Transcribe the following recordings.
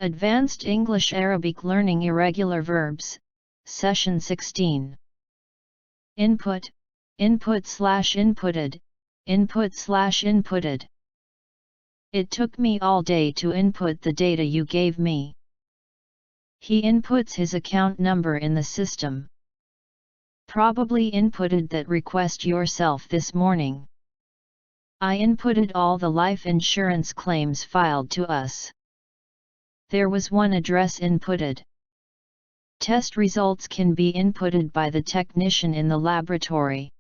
Advanced English Arabic Learning Irregular Verbs, Session 16. Input, input/inputted, input/inputted. It took me all day to input the data you gave me. He inputs his account number in the system. Probably inputted that request yourself this morning. I inputted all the life insurance claims filed to us. There was one address inputted. Test results can be inputted by the technician in the laboratory.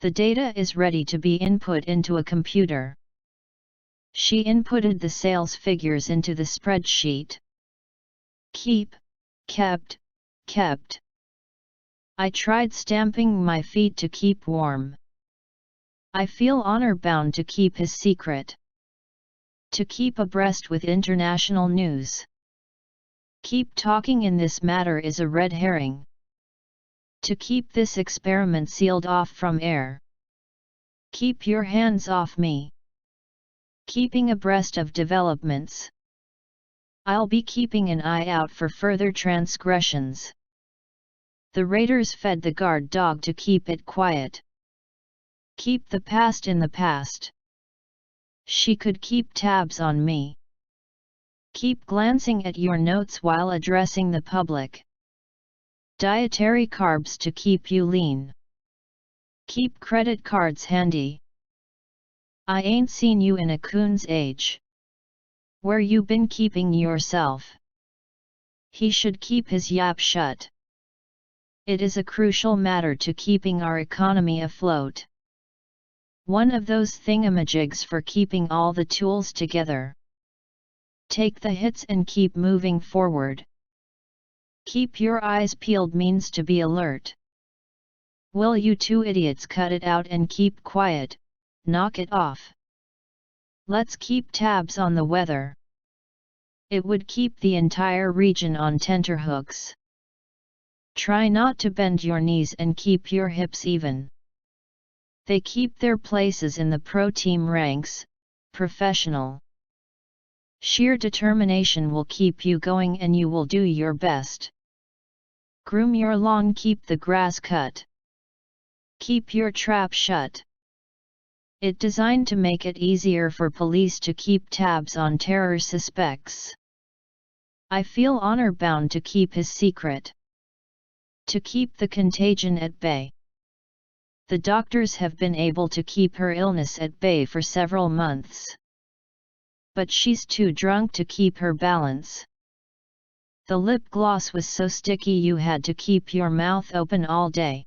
The data is ready to be input into a computer. She inputted the sales figures into the spreadsheet. Keep, kept, kept. I tried stamping my feet to keep warm. I feel honor-bound to keep his secret. To keep abreast with international news. Keep talking in this matter is a red herring. To keep this experiment sealed off from air. Keep your hands off me. Keeping abreast of developments. I'll be keeping an eye out for further transgressions. The raiders fed the guard dog to keep it quiet. Keep the past in the past. She could keep tabs on me. Keep glancing at your notes while addressing the public. Dietary carbs to keep you lean. Keep credit cards handy. I ain't seen you in a coon's age. Where you been keeping yourself? He should keep his yap shut. It is a crucial matter to keeping our economy afloat. One of those thingamajigs for keeping all the tools together. Take the hits and keep moving forward. Keep your eyes peeled means to be alert. Will you two idiots cut it out and keep quiet, knock it off. Let's keep tabs on the weather. It would keep the entire region on tenterhooks. Try not to bend your knees and keep your hips even. They keep their places in the pro team ranks, professional. Sheer determination will keep you going and you will do your best. Groom your lawn, keep the grass cut. Keep your trap shut. It designed to make it easier for police to keep tabs on terror suspects. I feel honor-bound to keep his secret. To keep the contagion at bay. The doctors have been able to keep her illness at bay for several months. But she's too drunk to keep her balance. The lip gloss was so sticky you had to keep your mouth open all day.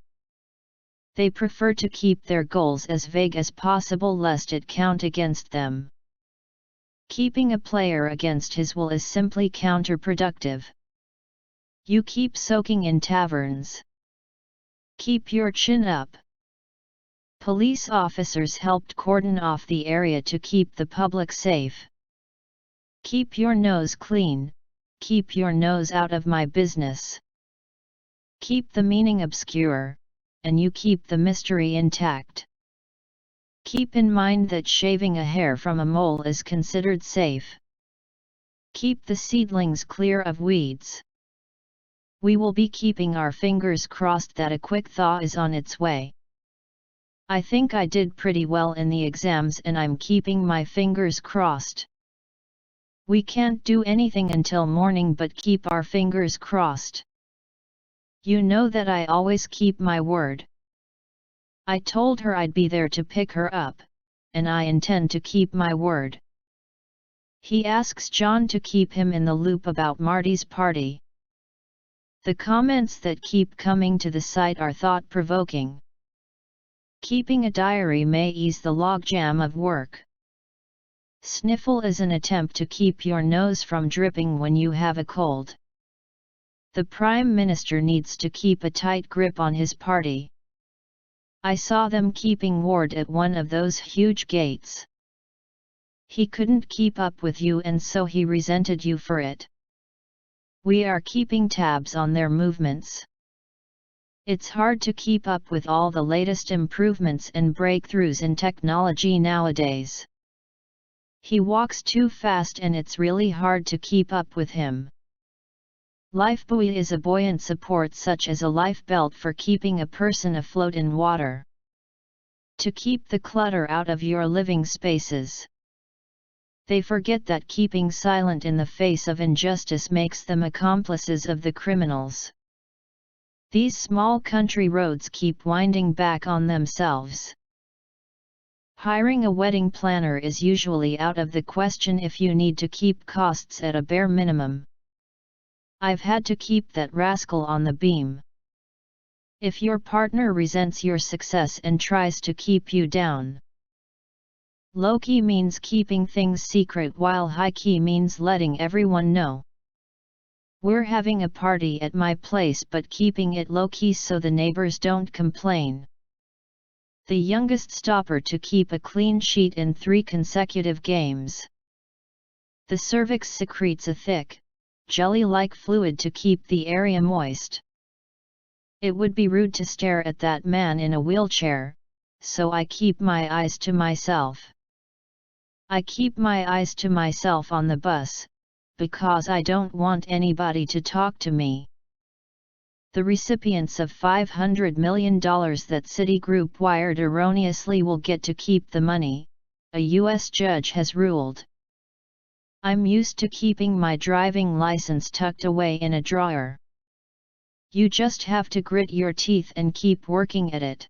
They prefer to keep their goals as vague as possible lest it count against them. Keeping a player against his will is simply counterproductive. You keep soaking in taverns. Keep your chin up. Police officers helped cordon off the area to keep the public safe. Keep your nose clean, keep your nose out of my business. Keep the meaning obscure, and you keep the mystery intact. Keep in mind that shaving a hair from a mole is considered safe. Keep the seedlings clear of weeds. We will be keeping our fingers crossed that a quick thaw is on its way. I think I did pretty well in the exams and I'm keeping my fingers crossed. We can't do anything until morning but keep our fingers crossed. You know that I always keep my word. I told her I'd be there to pick her up, and I intend to keep my word. He asks John to keep him in the loop about Marty's party. The comments that keep coming to the site are thought-provoking. Keeping a diary may ease the logjam of work. Sniffle is an attempt to keep your nose from dripping when you have a cold. The Prime Minister needs to keep a tight grip on his party. I saw them keeping ward at one of those huge gates. He couldn't keep up with you and so he resented you for it. We are keeping tabs on their movements. It's hard to keep up with all the latest improvements and breakthroughs in technology nowadays. He walks too fast and it's really hard to keep up with him. Lifebuoy is a buoyant support such as a life belt for keeping a person afloat in water. To keep the clutter out of your living spaces. They forget that keeping silent in the face of injustice makes them accomplices of the criminals. These small country roads keep winding back on themselves. Hiring a wedding planner is usually out of the question if you need to keep costs at a bare minimum. I've had to keep that rascal on the beam. If your partner resents your success and tries to keep you down. Low-key means keeping things secret while high-key means letting everyone know. We're having a party at my place but keeping it low-key so the neighbors don't complain. The youngest stopper to keep a clean sheet in 3 consecutive games. The cervix secretes a thick, jelly-like fluid to keep the area moist. It would be rude to stare at that man in a wheelchair, so I keep my eyes to myself. I keep my eyes to myself on the bus, because I don't want anybody to talk to me. The recipients of $500 million that Citigroup wired erroneously will get to keep the money, a U.S. judge has ruled. I'm used to keeping my driving license tucked away in a drawer. You just have to grit your teeth and keep working at it.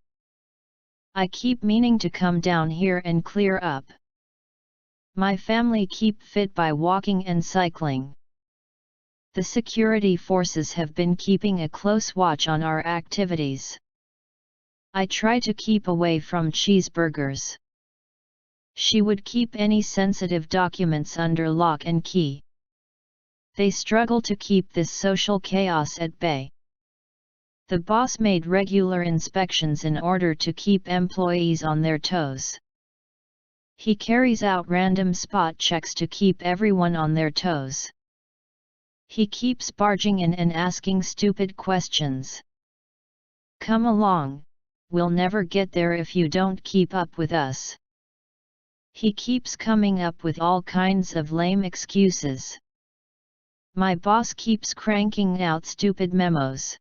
I keep meaning to come down here and clear up. My family keep fit by walking and cycling. The security forces have been keeping a close watch on our activities. I try to keep away from cheeseburgers. She would keep any sensitive documents under lock and key. They struggle to keep this social chaos at bay. The boss made regular inspections in order to keep employees on their toes. He carries out random spot checks to keep everyone on their toes. He keeps barging in and asking stupid questions. Come along, we'll never get there if you don't keep up with us. He keeps coming up with all kinds of lame excuses. My boss keeps cranking out stupid memos.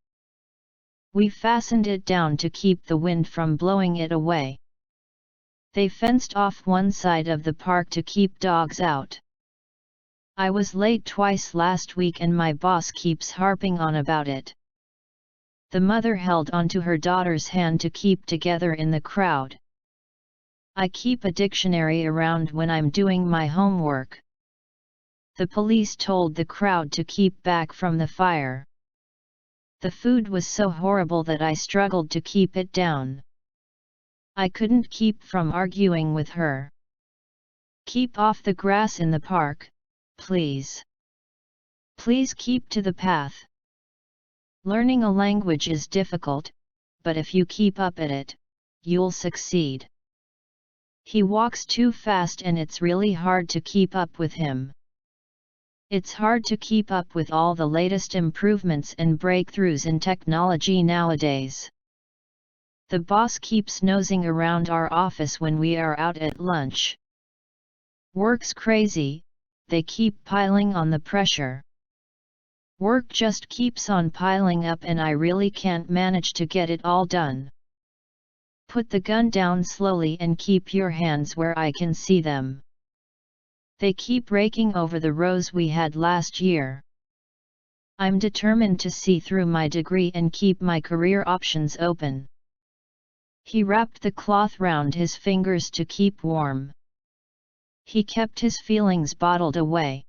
We fastened it down to keep the wind from blowing it away. They fenced off one side of the park to keep dogs out. I was late twice last week and my boss keeps harping on about it. The mother held onto her daughter's hand to keep together in the crowd. I keep a dictionary around when I'm doing my homework. The police told the crowd to keep back from the fire. The food was so horrible that I struggled to keep it down. I couldn't keep from arguing with her. Keep off the grass in the park, please. Please keep to the path. Learning a language is difficult, but if you keep up at it, you'll succeed. He walks too fast and it's really hard to keep up with him. It's hard to keep up with all the latest improvements and breakthroughs in technology nowadays. The boss keeps nosing around our office when we are out at lunch. Work's crazy, they keep piling on the pressure. Work just keeps on piling up and I really can't manage to get it all done. Put the gun down slowly and keep your hands where I can see them. They keep raking over the rows we had last year. I'm determined to see through my degree and keep my career options open. He wrapped the cloth round his fingers to keep warm. He kept his feelings bottled away.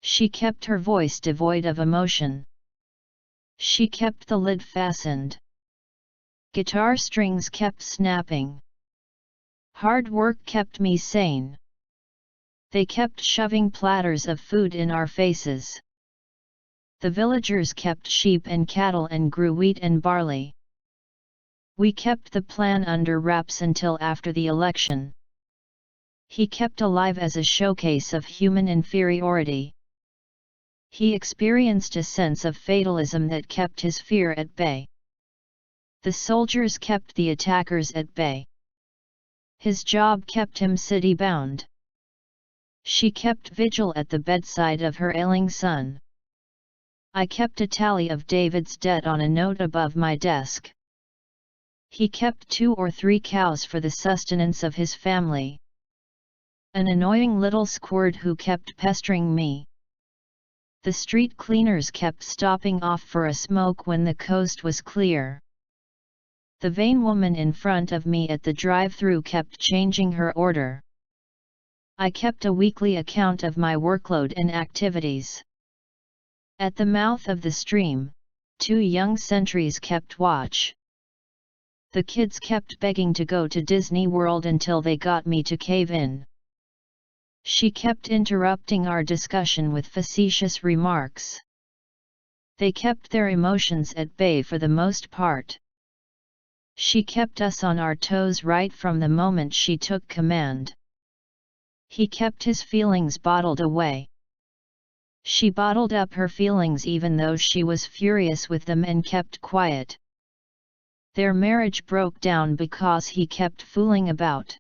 She kept her voice devoid of emotion. She kept the lid fastened. Guitar strings kept snapping. Hard work kept me sane. They kept shoving platters of food in our faces. The villagers kept sheep and cattle and grew wheat and barley. We kept the plan under wraps until after the election. He kept alive as a showcase of human inferiority. He experienced a sense of fatalism that kept his fear at bay. The soldiers kept the attackers at bay. His job kept him city-bound. She kept vigil at the bedside of her ailing son. I kept a tally of David's debt on a note above my desk. He kept 2 or 3 cows for the sustenance of his family. An annoying little squirt who kept pestering me. The street cleaners kept stopping off for a smoke when the coast was clear. The vain woman in front of me at the drive-thru kept changing her order. I kept a weekly account of my workload and activities. At the mouth of the stream, 2 young sentries kept watch. The kids kept begging to go to Disney World until they got me to cave in. She kept interrupting our discussion with facetious remarks. They kept their emotions at bay for the most part. She kept us on our toes right from the moment she took command. He kept his feelings bottled away. She bottled up her feelings even though she was furious with them and kept quiet. Their marriage broke down because he kept fooling about.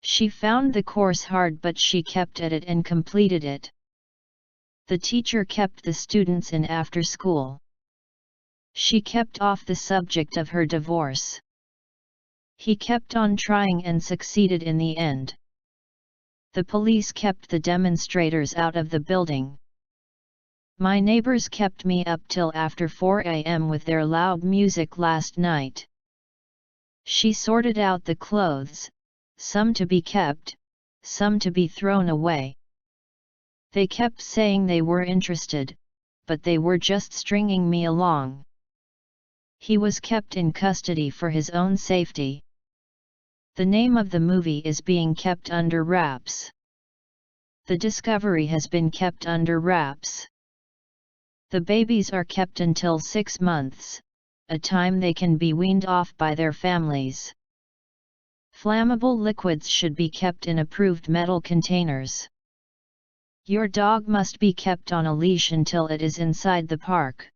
She found the course hard, but she kept at it and completed it. The teacher kept the students in after school. She kept off the subject of her divorce. He kept on trying and succeeded in the end. The police kept the demonstrators out of the building. My neighbors kept me up till after 4 a.m. with their loud music last night. She sorted out the clothes, some to be kept, some to be thrown away. They kept saying they were interested, but they were just stringing me along. He was kept in custody for his own safety. The name of the movie is being kept under wraps. The discovery has been kept under wraps. The babies are kept until 6 months, a time they can be weaned off by their families. Flammable liquids should be kept in approved metal containers. Your dog must be kept on a leash until it is inside the park.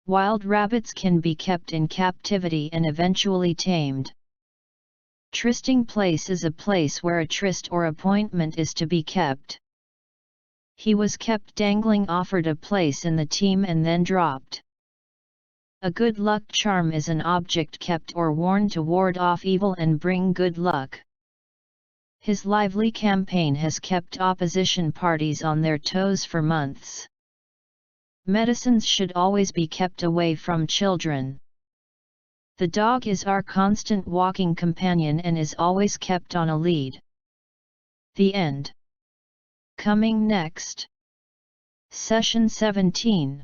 Wild rabbits can be kept in captivity and eventually tamed. Trysting place is a place where a tryst or appointment is to be kept. He was kept dangling, offered a place in the team and then dropped. A good luck charm is an object kept or worn to ward off evil and bring good luck. His lively campaign has kept opposition parties on their toes for months. Medicines should always be kept away from children. The dog is our constant walking companion and is always kept on a lead. The end. Coming next. Session 17.